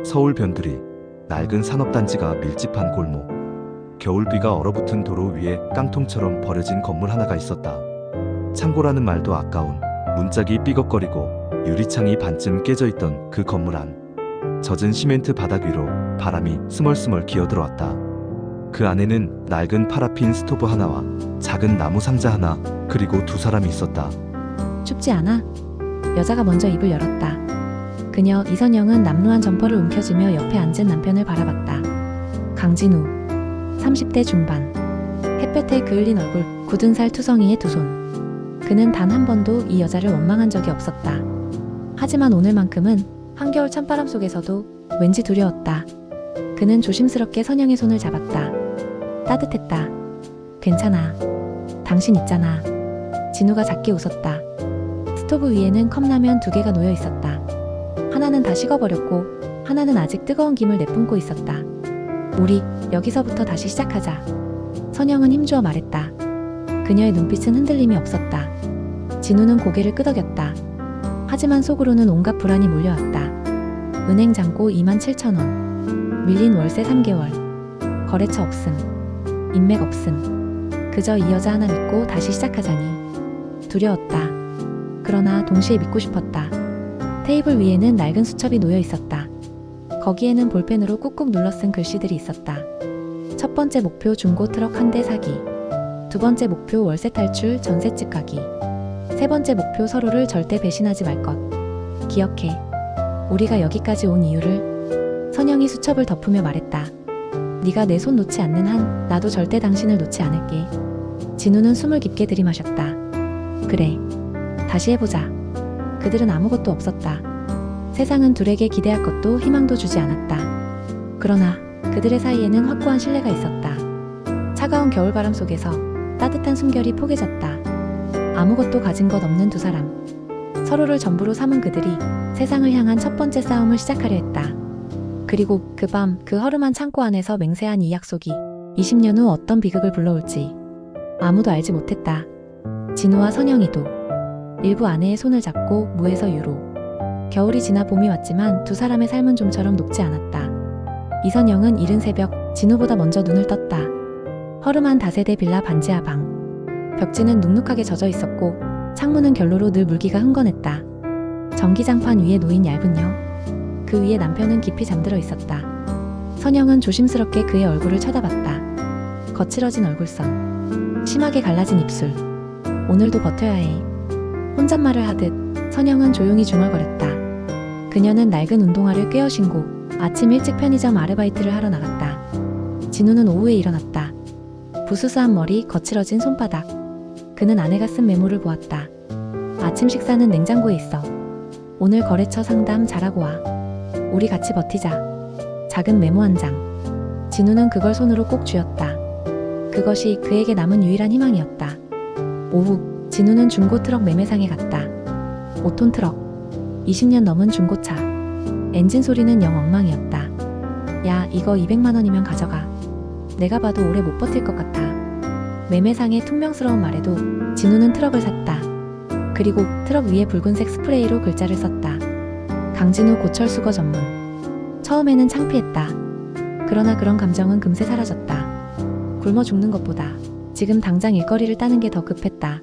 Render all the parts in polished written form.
서울 변두리, 낡은 산업단지가 밀집한 골목. 겨울비가 얼어붙은 도로 위에 깡통처럼 버려진 건물 하나가 있었다. 창고라는 말도 아까운, 문짝이 삐걱거리고 유리창이 반쯤 깨져있던 그 건물 안. 젖은 시멘트 바닥 위로 바람이 스멀스멀 기어들어왔다. 그 안에는 낡은 파라핀 스토브 하나와 작은 나무 상자 하나, 그리고 두 사람이 있었다. 춥지 않아? 여자가 먼저 입을 열었다. 그녀 이선영은 남루한 점퍼를 움켜쥐며 옆에 앉은 남편을 바라봤다. 강진우, 30대 중반. 햇볕에 그을린 얼굴, 굳은 살 투성이의 두 손. 그는 단 한 번도 이 여자를 원망한 적이 없었다. 하지만 오늘만큼은 한겨울 찬바람 속에서도 왠지 두려웠다. 그는 조심스럽게 선영의 손을 잡았다. 따뜻했다. 괜찮아. 당신 있잖아. 진우가 작게 웃었다. 스토브 위에는 컵라면 2개가 놓여 있었다. 하나는 다 식어버렸고 하나는 아직 뜨거운 김을 내뿜고 있었다. 우리 여기서부터 다시 시작하자. 선영은 힘주어 말했다. 그녀의 눈빛은 흔들림이 없었다. 진우는 고개를 끄덕였다. 하지만 속으로는 온갖 불안이 몰려왔다. 은행 잔고 27,000원. 밀린 월세 3개월. 거래처 없음. 인맥 없음. 그저 이 여자 하나 믿고 다시 시작하자니. 두려웠다. 그러나 동시에 믿고 싶었다. 테이블 위에는 낡은 수첩이 놓여 있었다. 거기에는 볼펜으로 꾹꾹 눌러 쓴 글씨들이 있었다. 첫 번째 목표 중고 트럭 한 대 사기. 두 번째 목표 월세 탈출 전셋집 가기. 세 번째 목표 서로를 절대 배신하지 말 것. 기억해. 우리가 여기까지 온 이유를. 선영이 수첩을 덮으며 말했다. 네가 내 손 놓지 않는 한 나도 절대 당신을 놓지 않을게. 진우는 숨을 깊게 들이마셨다. 그래. 다시 해보자. 그들은 아무것도 없었다. 세상은 둘에게 기대할 것도 희망도 주지 않았다. 그러나 그들의 사이에는 확고한 신뢰가 있었다. 차가운 겨울바람 속에서 따뜻한 숨결이 포개졌다. 아무것도 가진 것 없는 두 사람. 서로를 전부로 삼은 그들이 세상을 향한 첫 번째 싸움을 시작하려 했다. 그리고 그 밤 그 허름한 창고 안에서 맹세한 이 약속이 20년 후 어떤 비극을 불러올지 아무도 알지 못했다. 진우와 선영이도 일부 아내의 손을 잡고 무에서 유로. 겨울이 지나 봄이 왔지만 두 사람의 삶은 좀처럼 녹지 않았다. 이선영은 이른 새벽 진우보다 먼저 눈을 떴다. 허름한 다세대 빌라 반지하 방. 벽지는 눅눅하게 젖어 있었고 창문은 결로로 늘 물기가 흥건했다. 전기장판 위에 놓인 얇은 여. 그 위에 남편은 깊이 잠들어 있었다. 선영은 조심스럽게 그의 얼굴을 쳐다봤다. 거칠어진 얼굴선. 심하게 갈라진 입술. 오늘도 버텨야 해. 혼잣말을 하듯 선영은 조용히 중얼거렸다. 그녀는 낡은 운동화를 꿰어 신고 아침 일찍 편의점 아르바이트를 하러 나갔다. 진우는 오후에 일어났다. 부스스한 머리, 거칠어진 손바닥. 그는 아내가 쓴 메모를 보았다. 아침 식사는 냉장고에 있어. 오늘 거래처 상담 잘하고 와. 우리 같이 버티자. 작은 메모 한 장. 진우는 그걸 손으로 꼭 쥐었다. 그것이 그에게 남은 유일한 희망이었다. 오후, 진우는 중고 트럭 매매상에 갔다. 5톤 트럭. 20년 넘은 중고차. 엔진 소리는 영 엉망이었다. 야, 이거 200만 원이면 가져가. 내가 봐도 오래 못 버틸 것 같아. 매매상의 퉁명스러운 말에도 진우는 트럭을 샀다. 그리고 트럭 위에 붉은색 스프레이로 글자를 썼다. 강진우 고철 수거 전문. 처음에는 창피했다. 그러나 그런 감정은 금세 사라졌다. 굶어 죽는 것보다 지금 당장 일거리를 따는 게 더 급했다.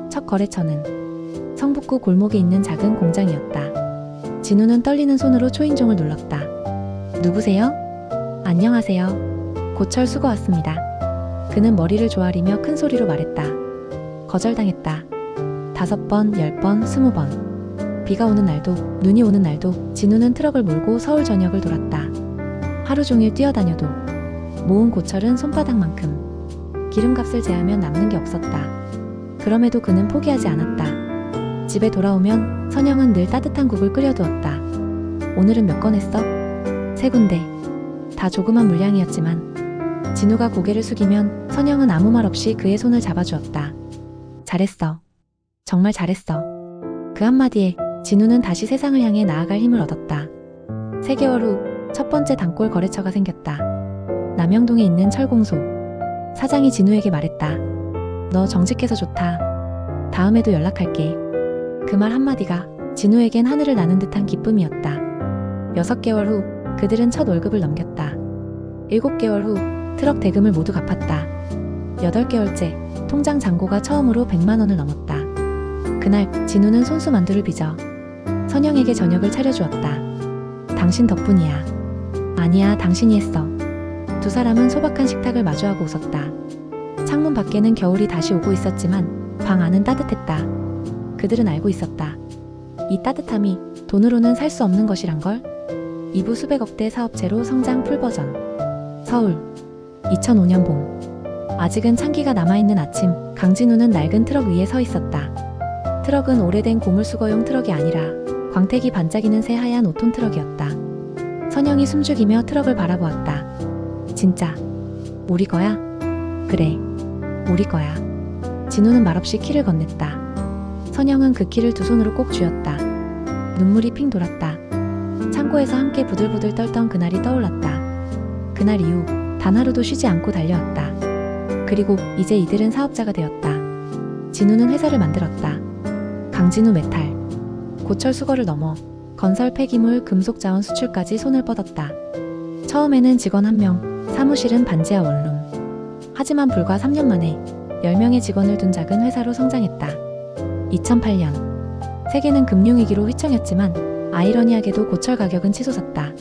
첫 거래처는 성북구 골목에 있는 작은 공장이었다. 진우는 떨리는 손으로 초인종을 눌렀다. 누구세요? 안녕하세요. 고철 수거 왔습니다. 그는 머리를 조아리며 큰 소리로 말했다. 거절당했다. 5번, 10번, 20번. 비가 오는 날도, 눈이 오는 날도 진우는 트럭을 몰고 서울 전역을 돌았다. 하루 종일 뛰어다녀도 모은 고철은 손바닥만큼. 기름값을 제하면 남는 게 없었다. 그럼에도 그는 포기하지 않았다. 집에 돌아오면 선영은 늘 따뜻한 국을 끓여두었다. 오늘은 몇 건 했어? 3군데. 다 조그만 물량이었지만 진우가 고개를 숙이면 선영은 아무 말 없이 그의 손을 잡아주었다. 잘했어. 정말 잘했어. 그 한마디에 진우는 다시 세상을 향해 나아갈 힘을 얻었다. 3개월 후 첫 번째 단골 거래처가 생겼다. 남영동에 있는 철공소. 사장이 진우에게 말했다. 너 정직해서 좋다. 다음에도 연락할게. 그 말 한마디가 진우에겐 하늘을 나는 듯한 기쁨이었다. 6개월 후 그들은 첫 월급을 넘겼다. 7개월 후 트럭 대금을 모두 갚았다. 8개월째 통장 잔고가 처음으로 100만 원을 넘었다. 그날 진우는 손수 만두를 빚어 선영에게 저녁을 차려주었다. 당신 덕분이야. 아니야, 당신이 했어. 두 사람은 소박한 식탁을 마주하고 웃었다. 창문 밖에는 겨울이 다시 오고 있었지만 방 안은 따뜻했다. 그들은 알고 있었다. 이 따뜻함이 돈으로는 살 수 없는 것이란 걸. 2부 수백억대 사업체로 성장 풀버전. 서울 2005년 봄. 아직은 찬기가 남아있는 아침, 강진우는 낡은 트럭 위에 서 있었다. 트럭은 오래된 고물수거용 트럭이 아니라 광택이 반짝이는 새하얀 5톤 트럭이었다. 선영이 숨죽이며 트럭을 바라보았다. 진짜 우리 거야? 그래, 우리 거야. 진우는 말없이 키를 건넸다. 선영은 그 키를 두 손으로 꼭 쥐었다. 눈물이 핑 돌았다. 창고에서 함께 부들부들 떨던 그날이 떠올랐다. 그날 이후 단 하루도 쉬지 않고 달려왔다. 그리고 이제 이들은 사업자가 되었다. 진우는 회사를 만들었다. 강진우 메탈, 고철 수거를 넘어 건설 폐기물, 금속 자원 수출까지 손을 뻗었다. 처음에는 직원 1명, 사무실은 반지하 원룸. 하지만 불과 3년 만에 10명의 직원을 둔 작은 회사로 성장했다. 2008년 세계는 금융위기로 휘청였지만 아이러니하게도 고철 가격은 치솟았다.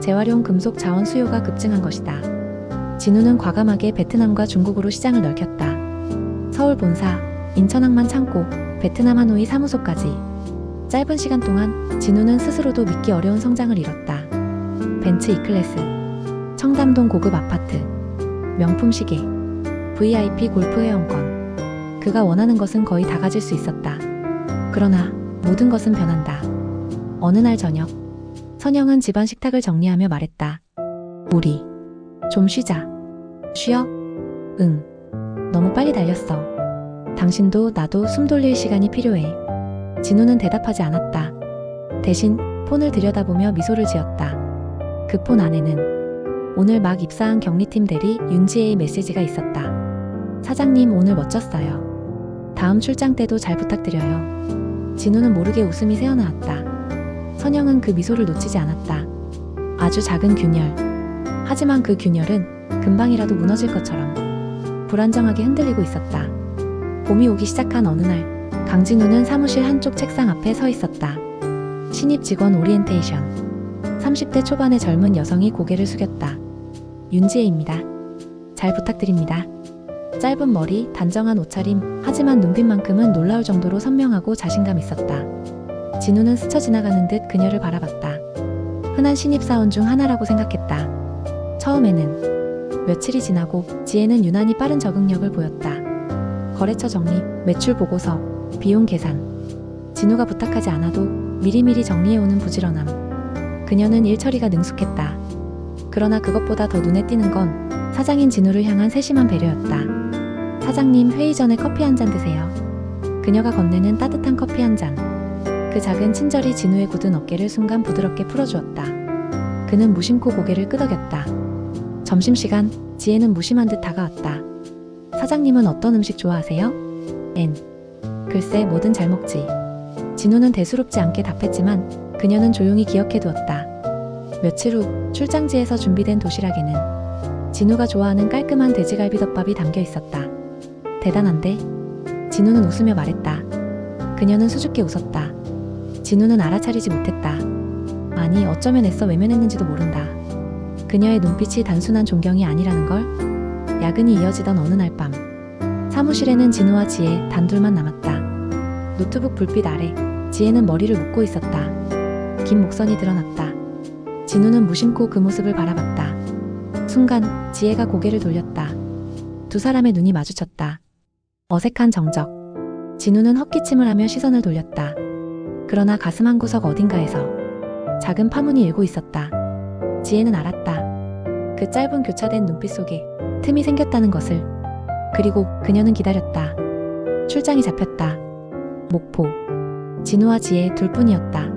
재활용 금속 자원 수요가 급증한 것이다. 진우는 과감하게 베트남과 중국으로 시장을 넓혔다. 서울 본사, 인천 항만 창고, 베트남 하노이 사무소까지. 짧은 시간 동안 진우는 스스로도 믿기 어려운 성장을 이뤘다. 벤츠 E클래스, 청담동 고급 아파트, 명품 시계, VIP 골프 회원권. 그가 원하는 것은 거의 다 가질 수 있었다. 그러나 모든 것은 변한다. 어느 날 저녁, 선영은 집안 식탁을 정리하며 말했다. 우리 좀 쉬자. 쉬어? 응. 너무 빨리 달렸어. 당신도 나도 숨 돌릴 시간이 필요해. 진우는 대답하지 않았다. 대신 폰을 들여다보며 미소를 지었다. 그 폰 안에는 오늘 막 입사한 경리팀 대리 윤지혜의 메시지가 있었다. 사장님, 오늘 멋졌어요. 다음 출장 때도 잘 부탁드려요. 진우는 모르게 웃음이 새어나왔다. 선영은 그 미소를 놓치지 않았다. 아주 작은 균열. 하지만 그 균열은 금방이라도 무너질 것처럼 불안정하게 흔들리고 있었다. 봄이 오기 시작한 어느 날, 강진우는 사무실 한쪽 책상 앞에 서 있었다. 신입 직원 오리엔테이션. 30대 초반의 젊은 여성이 고개를 숙였다. 윤지혜입니다. 잘 부탁드립니다. 짧은 머리, 단정한 옷차림, 하지만 눈빛만큼은 놀라울 정도로 선명하고 자신감 있었다. 진우는 스쳐 지나가는 듯 그녀를 바라봤다. 흔한 신입사원 중 하나라고 생각했다. 처음에는. 며칠이 지나고 지혜는 유난히 빠른 적응력을 보였다. 거래처 정리, 매출 보고서, 비용 계산. 진우가 부탁하지 않아도 미리미리 정리해오는 부지런함. 그녀는 일 처리가 능숙했다. 그러나 그것보다 더 눈에 띄는 건 사장인 진우를 향한 세심한 배려였다. 사장님, 회의 전에 커피 한 잔 드세요. 그녀가 건네는 따뜻한 커피 한 잔. 그 작은 친절이 진우의 굳은 어깨를 순간 부드럽게 풀어주었다. 그는 무심코 고개를 끄덕였다. 점심시간, 지혜는 무심한 듯 다가왔다. 사장님은 어떤 음식 좋아하세요? 글쎄, 뭐든 잘 먹지. 진우는 대수롭지 않게 답했지만 그녀는 조용히 기억해두었다. 며칠 후 출장지에서 준비된 도시락에는 진우가 좋아하는 깔끔한 돼지갈비덮밥이 담겨 있었다. 대단한데? 진우는 웃으며 말했다. 그녀는 수줍게 웃었다. 진우는 알아차리지 못했다. 아니, 어쩌면 애써 외면했는지도 모른다. 그녀의 눈빛이 단순한 존경이 아니라는 걸. 야근이 이어지던 어느 날 밤, 사무실에는 진우와 지혜 단둘만 남았다. 노트북 불빛 아래 지혜는 머리를 묶고 있었다. 긴 목선이 드러났다. 진우는 무심코 그 모습을 바라봤다. 순간 지혜가 고개를 돌렸다. 두 사람의 눈이 마주쳤다. 어색한 정적. 진우는 헛기침을 하며 시선을 돌렸다. 그러나 가슴 한구석 어딘가에서 작은 파문이 일고 있었다. 지혜는 알았다. 그 짧은 교차된 눈빛 속에 틈이 생겼다는 것을. 그리고 그녀는 기다렸다. 출장이 잡혔다. 목포. 진우와 지혜 둘뿐이었다.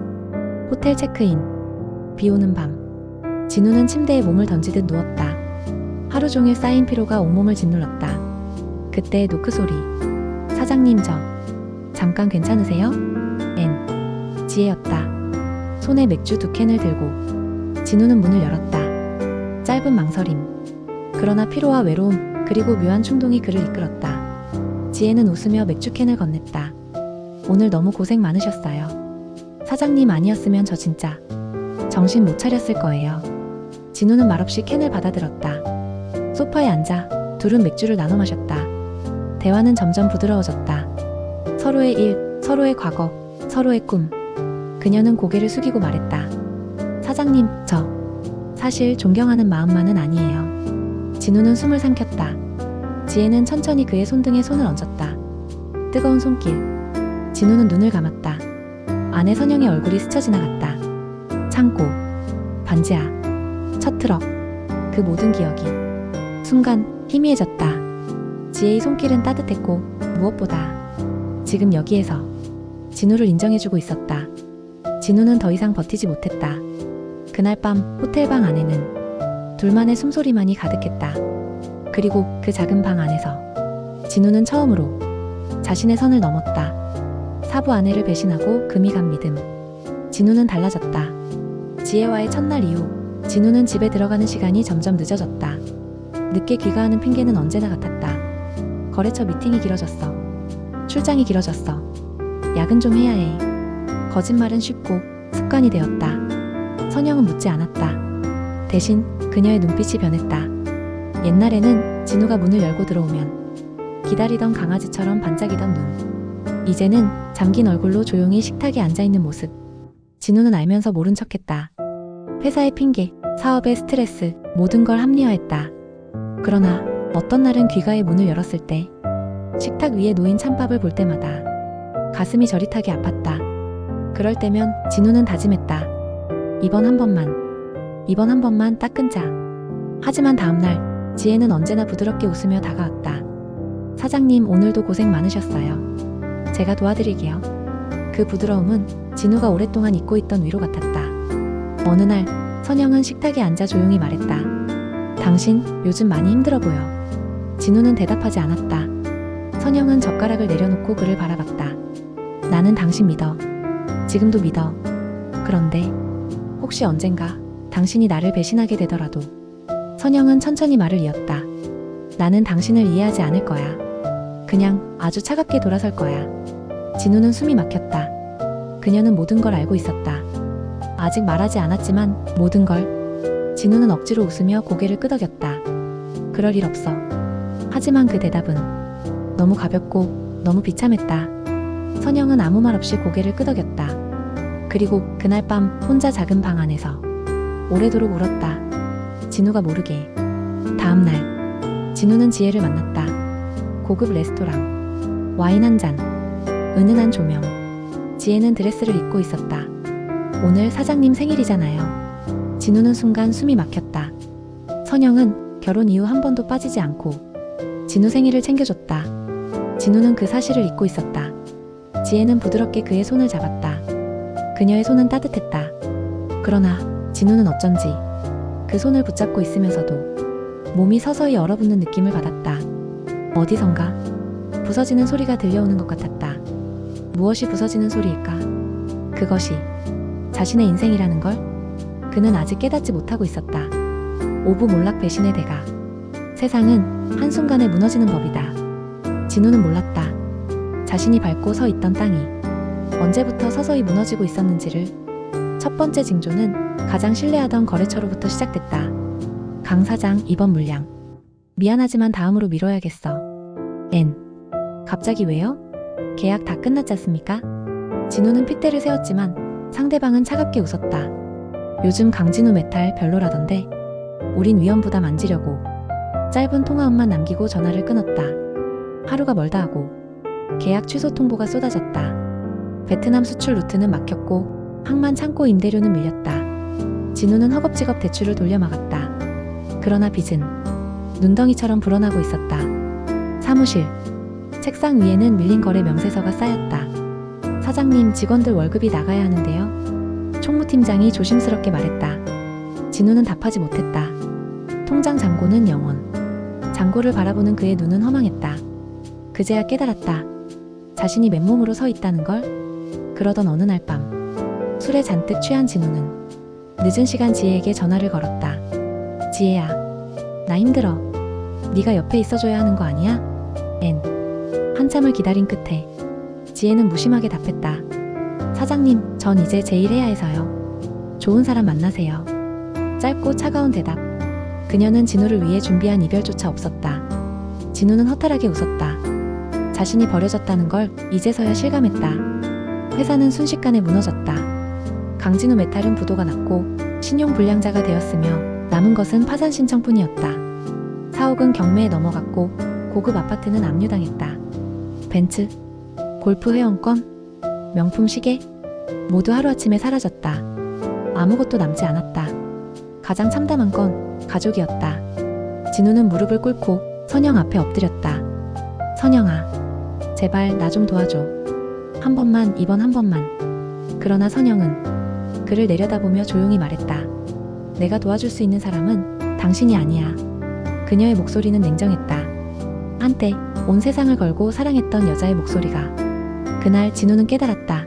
호텔 체크인. 비 오는 밤. 진우는 침대에 몸을 던지듯 누웠다. 하루 종일 쌓인 피로가 온몸을 짓눌렀다. 그때 노크 소리. 사장님, 잠깐 괜찮으세요? 지혜였다. 손에 맥주 2캔을 들고. 진우는 문을 열었다. 짧은 망설임. 그러나 피로와 외로움, 그리고 묘한 충동이 그를 이끌었다. 지혜는 웃으며 맥주캔을 건넸다. 오늘 너무 고생 많으셨어요. 사장님 아니었으면 저 진짜 정신 못 차렸을 거예요. 진우는 말없이 캔을 받아들었다. 소파에 앉아 둘은 맥주를 나눠 마셨다. 대화는 점점 부드러워졌다. 서로의 일, 서로의 과거, 서로의 꿈. 그녀는 고개를 숙이고 말했다. 사장님, 저 사실 존경하는 마음만은 아니에요. 진우는 숨을 삼켰다. 지혜는 천천히 그의 손등에 손을 얹었다. 뜨거운 손길. 진우는 눈을 감았다. 아내 선영의 얼굴이 스쳐 지나갔다. 창고, 반지하, 첫 트럭, 그 모든 기억이 순간 희미해졌다. 지혜의 손길은 따뜻했고 무엇보다 지금 여기에서 진우를 인정해주고 있었다. 진우는 더 이상 버티지 못했다. 그날 밤 호텔방 안에는 둘만의 숨소리만이 가득했다. 그리고 그 작은 방 안에서 진우는 처음으로 자신의 선을 넘었다. 사부 아내를 배신하고 금이 간 믿음. 진우는 달라졌다. 지혜와의 첫날 이후 진우는 집에 들어가는 시간이 점점 늦어졌다. 늦게 귀가하는 핑계는 언제나 같았다. 거래처 미팅이 길어졌어. 출장이 길어졌어. 야근 좀 해야 해. 거짓말은 쉽고 습관이 되었다. 선영은 묻지 않았다. 대신 그녀의 눈빛이 변했다. 옛날에는 진우가 문을 열고 들어오면 기다리던 강아지처럼 반짝이던 눈. 이제는 잠긴 얼굴로 조용히 식탁에 앉아있는 모습. 진우는 알면서 모른 척했다. 회사의 핑계, 사업의 스트레스, 모든 걸 합리화했다. 그러나 어떤 날은 귀가의 문을 열었을 때 식탁 위에 놓인 찬밥을 볼 때마다 가슴이 저릿하게 아팠다. 그럴 때면 진우는 다짐했다. 이번 한 번만 딱 끊자. 하지만 다음날 지혜는 언제나 부드럽게 웃으며 다가왔다. 사장님, 오늘도 고생 많으셨어요. 제가 도와드릴게요. 그 부드러움은 진우가 오랫동안 잊고 있던 위로 같았다. 어느 날 선영은 식탁에 앉아 조용히 말했다. 당신 요즘 많이 힘들어 보여. 진우는 대답하지 않았다. 선영은 젓가락을 내려놓고 그를 바라봤다. 나는 당신 믿어. 지금도 믿어. 그런데 혹시 언젠가 당신이 나를 배신하게 되더라도. 선영은 천천히 말을 이었다. 나는 당신을 이해하지 않을 거야. 그냥 아주 차갑게 돌아설 거야. 진우는 숨이 막혔다. 그녀는 모든 걸 알고 있었다. 아직 말하지 않았지만 모든 걸. 진우는 억지로 웃으며 고개를 끄덕였다. 그럴 일 없어. 하지만 그 대답은 너무 가볍고 너무 비참했다. 선영은 아무 말 없이 고개를 끄덕였다. 그리고 그날 밤 혼자 작은 방 안에서 오래도록 울었다. 진우가 모르게. 다음날 진우는 지혜를 만났다. 고급 레스토랑, 와인 한 잔, 은은한 조명. 지혜는 드레스를 입고 있었다. 오늘 사장님 생일이잖아요. 진우는 순간 숨이 막혔다. 선영은 결혼 이후 한 번도 빠지지 않고 진우 생일을 챙겨줬다. 진우는 그 사실을 잊고 있었다. 지혜는 부드럽게 그의 손을 잡았다. 그녀의 손은 따뜻했다. 그러나 진우는 어쩐지 그 손을 붙잡고 있으면서도 몸이 서서히 얼어붙는 느낌을 받았다. 어디선가 부서지는 소리가 들려오는 것 같았다. 무엇이 부서지는 소리일까? 그것이 자신의 인생이라는 걸 그는 아직 깨닫지 못하고 있었다. 오부몰락 배신의 대가. 세상은 한순간에 무너지는 법이다. 진우는 몰랐다. 자신이 밟고 서 있던 땅이 언제부터 서서히 무너지고 있었는지를. 첫 번째 징조는 가장 신뢰하던 거래처로부터 시작됐다. 강 사장, 이번 물량 미안하지만 다음으로 미뤄야겠어. N. 갑자기 왜요? 계약 다 끝났지 않습니까? 진우는 핏대를 세웠지만 상대방은 차갑게 웃었다. 요즘 강진우 메탈 별로라던데. 우린 위험 부담 안 지려고. 짧은 통화음만 남기고 전화를 끊었다. 하루가 멀다 하고 계약 취소 통보가 쏟아졌다. 베트남 수출 루트는 막혔고 항만 창고 임대료는 밀렸다. 진우는 허겁지겁 대출을 돌려막았다. 그러나 빚은 눈덩이처럼 불어나고 있었다. 사무실 책상 위에는 밀린 거래 명세서가 쌓였다. 사장님, 직원들 월급이 나가야 하는데요. 총무팀장이 조심스럽게 말했다. 진우는 답하지 못했다. 통장 잔고는 0원. 잔고를 바라보는 그의 눈은 허망했다. 그제야 깨달았다. 자신이 맨몸으로 서 있다는 걸. 그러던 어느 날 밤 술에 잔뜩 취한 진우는 늦은 시간 지혜에게 전화를 걸었다. 지혜야, 나 힘들어. 네가 옆에 있어줘야 하는 거 아니야? 한참을 기다린 끝에 지혜는 무심하게 답했다. 사장님, 전 이제 제 일 해야 해서요. 좋은 사람 만나세요. 짧고 차가운 대답. 그녀는 진우를 위해 준비한 이별조차 없었다. 진우는 허탈하게 웃었다. 자신이 버려졌다는 걸 이제서야 실감했다. 회사는 순식간에 무너졌다. 강진우 메탈은 부도가 났고 신용불량자가 되었으며 남은 것은 파산 신청뿐이었다. 사옥은 경매에 넘어갔고 고급 아파트는 압류당했다. 벤츠, 골프 회원권, 명품 시계 모두 하루아침에 사라졌다. 아무것도 남지 않았다. 가장 참담한 건 가족이었다. 진우는 무릎을 꿇고 선영 앞에 엎드렸다. 선영아, 제발 나 좀 도와줘. 한 번만, 이번 한 번만. 그러나 선영은 그를 내려다보며 조용히 말했다. 내가 도와줄 수 있는 사람은 당신이 아니야. 그녀의 목소리는 냉정했다. 한때 온 세상을 걸고 사랑했던 여자의 목소리가. 그날 진우는 깨달았다.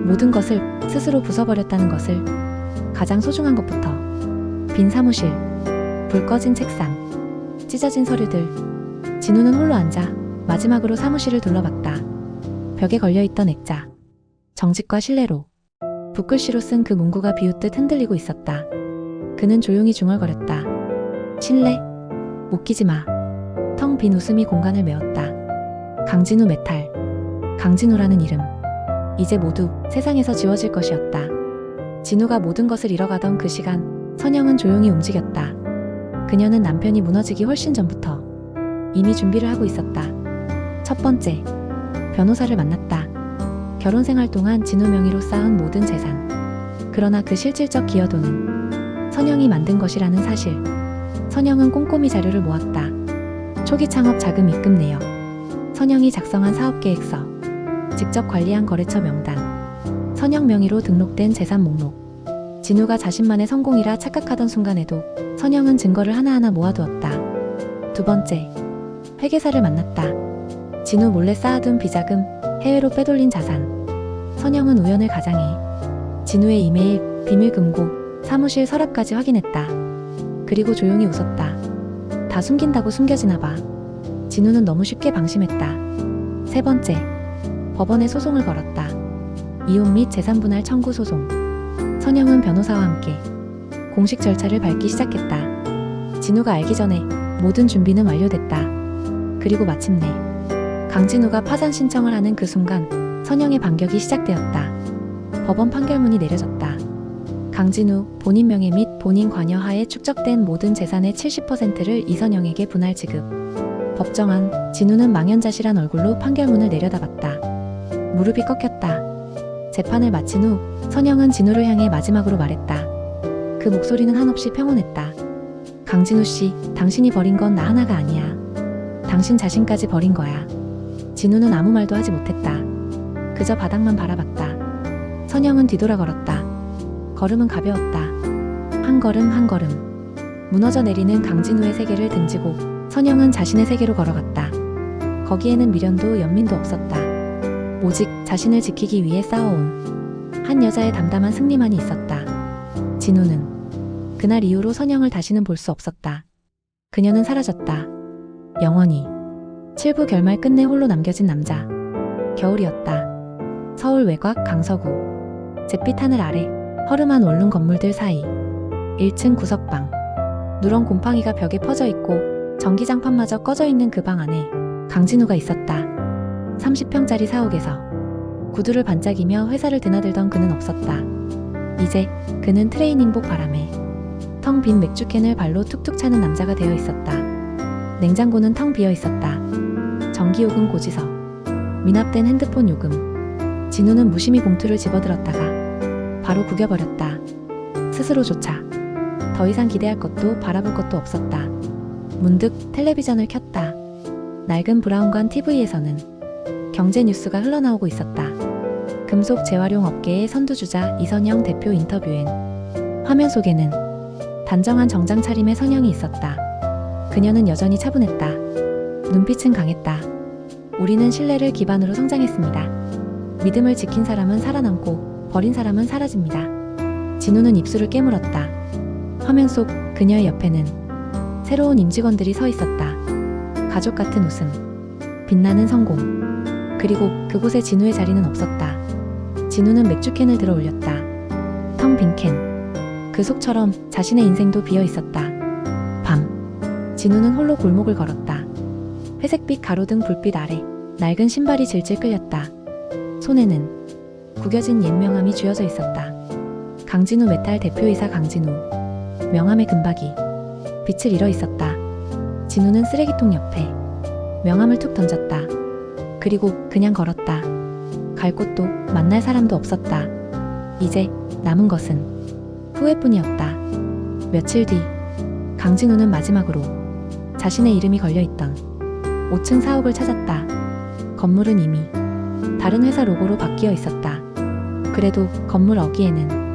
모든 것을 스스로 부숴버렸다는 것을. 가장 소중한 것부터. 빈 사무실, 불 꺼진 책상, 찢어진 서류들. 진우는 홀로 앉아 마지막으로 사무실을 둘러봤다. 벽에 걸려있던 액자. 정직과 신뢰로. 붓글씨로 쓴 그 문구가 비웃듯 흔들리고 있었다. 그는 조용히 중얼거렸다. 신뢰? 웃기지 마. 텅 빈 웃음이 공간을 메웠다. 강진우 메탈. 강진우라는 이름. 이제 모두 세상에서 지워질 것이었다. 진우가 모든 것을 잃어가던 그 시간, 선영은 조용히 움직였다. 그녀는 남편이 무너지기 훨씬 전부터 이미 준비를 하고 있었다. 첫 번째, 변호사를 만났다. 결혼 생활 동안 진우 명의로 쌓은 모든 재산. 그러나 그 실질적 기여도는 선영이 만든 것이라는 사실. 선영은 꼼꼼히 자료를 모았다. 초기 창업 자금 입금 내역, 선영이 작성한 사업계획서, 직접 관리한 거래처 명단, 선영 명의로 등록된 재산 목록. 진우가 자신만의 성공이라 착각하던 순간에도 선영은 증거를 하나하나 모아두었다. 두 번째, 회계사를 만났다. 진우 몰래 쌓아둔 비자금, 해외로 빼돌린 자산. 선영은 우연을 가장해 진우의 이메일, 비밀 금고, 사무실 서랍까지 확인했다. 그리고 조용히 웃었다. 다 숨긴다고 숨겨지나 봐. 진우는 너무 쉽게 방심했다. 세 번째, 법원에 소송을 걸었다. 이혼 및 재산분할 청구 소송. 선영은 변호사와 함께 공식 절차를 밟기 시작했다. 진우가 알기 전에 모든 준비는 완료됐다. 그리고 마침내 강진우가 파산 신청을 하는 그 순간 선영의 반격이 시작되었다. 법원 판결문이 내려졌다. 강진우 본인 명의 및 본인 관여 하에 축적된 모든 재산의 70%를 이선영에게 분할 지급. 법정안, 진우는 망연자실한 얼굴로 판결문을 내려다봤다. 무릎이 꺾였다. 재판을 마친 후 선영은 진우를 향해 마지막으로 말했다. 그 목소리는 한없이 평온했다. 강진우 씨, 당신이 버린 건 나 하나가 아니야. 당신 자신까지 버린 거야. 진우는 아무 말도 하지 못했다. 그저 바닥만 바라봤다. 선영은 뒤돌아 걸었다. 걸음은 가벼웠다. 한 걸음 한 걸음. 무너져 내리는 강진우의 세계를 등지고 선영은 자신의 세계로 걸어갔다. 거기에는 미련도 연민도 없었다. 오직 자신을 지키기 위해 싸워온 한 여자의 담담한 승리만이 있었다. 진우는 그날 이후로 선영을 다시는 볼 수 없었다. 그녀는 사라졌다. 영원히. 7부 결말 끝내 홀로 남겨진 남자. 겨울이었다. 서울 외곽 강서구. 잿빛 하늘 아래 허름한 원룸 건물들 사이 1층 구석방. 누런 곰팡이가 벽에 퍼져 있고 전기장판마저 꺼져 있는 그 방 안에 강진우가 있었다. 30평짜리 사옥에서 구두를 반짝이며 회사를 드나들던 그는 없었다. 이제 그는 트레이닝복 바람에 텅 빈 맥주캔을 발로 툭툭 차는 남자가 되어 있었다. 냉장고는 텅 비어 있었다. 전기요금 고지서, 미납된 핸드폰 요금. 진우는 무심히 봉투를 집어들었다가 바로 구겨버렸다. 스스로조차 더 이상 기대할 것도 바라볼 것도 없었다. 문득 텔레비전을 켰다. 낡은 브라운관 TV에서는 경제 뉴스가 흘러나오고 있었다. 금속 재활용 업계의 선두주자 이선영 대표 인터뷰엔 화면 속에는 단정한 정장 차림의 선영이 있었다. 그녀는 여전히 차분했다. 눈빛은 강했다. 우리는 신뢰를 기반으로 성장했습니다. 믿음을 지킨 사람은 살아남고 버린 사람은 사라집니다. 진우는 입술을 깨물었다. 화면 속 그녀의 옆에는 새로운 임직원들이 서 있었다. 가족 같은 웃음, 빛나는 성공. 그리고 그곳에 진우의 자리는 없었다. 진우는 맥주캔을 들어 올렸다. 텅 빈 캔. 그 속처럼 자신의 인생도 비어 있었다. 밤. 진우는 홀로 골목을 걸었다. 회색빛 가로등 불빛 아래 낡은 신발이 질질 끌렸다. 손에는 구겨진 옛 명함이 쥐어져 있었다. 강진우 메탈 대표이사 강진우. 명함의 금박이 빛을 잃어 있었다. 진우는 쓰레기통 옆에 명함을 툭 던졌다. 그리고 그냥 걸었다. 갈 곳도 만날 사람도 없었다. 이제 남은 것은 후회뿐이었다. 며칠 뒤 강진우는 마지막으로 자신의 이름이 걸려있던 5층 사옥을 찾았다. 건물은 이미 다른 회사 로고로 바뀌어 있었다. 그래도 건물 어귀에는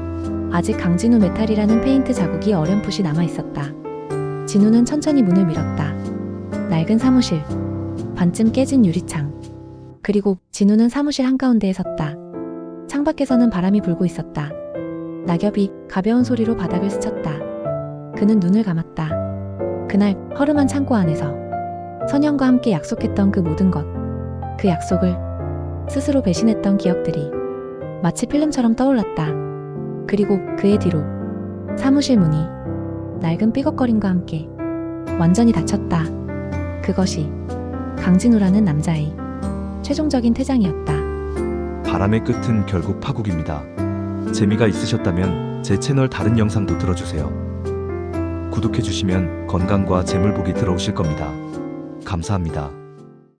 아직 강진우 메탈이라는 페인트 자국이 어렴풋이 남아 있었다. 진우는 천천히 문을 밀었다. 낡은 사무실, 반쯤 깨진 유리창. 그리고 진우는 사무실 한가운데에 섰다. 창밖에서는 바람이 불고 있었다. 낙엽이 가벼운 소리로 바닥을 스쳤다. 그는 눈을 감았다. 그날 허름한 창고 안에서 선영과 함께 약속했던 그 모든 것, 그 약속을 스스로 배신했던 기억들이 마치 필름처럼 떠올랐다. 그리고 그의 뒤로 사무실 문이 낡은 삐걱거림과 함께 완전히 닫혔다. 그것이 강진우라는 남자의 최종적인 퇴장이었다. 바람의 끝은 결국 파국입니다. 재미가 있으셨다면 제 채널 다른 영상도 들어주세요. 구독해주시면 건강과 재물복이 들어오실 겁니다. 감사합니다.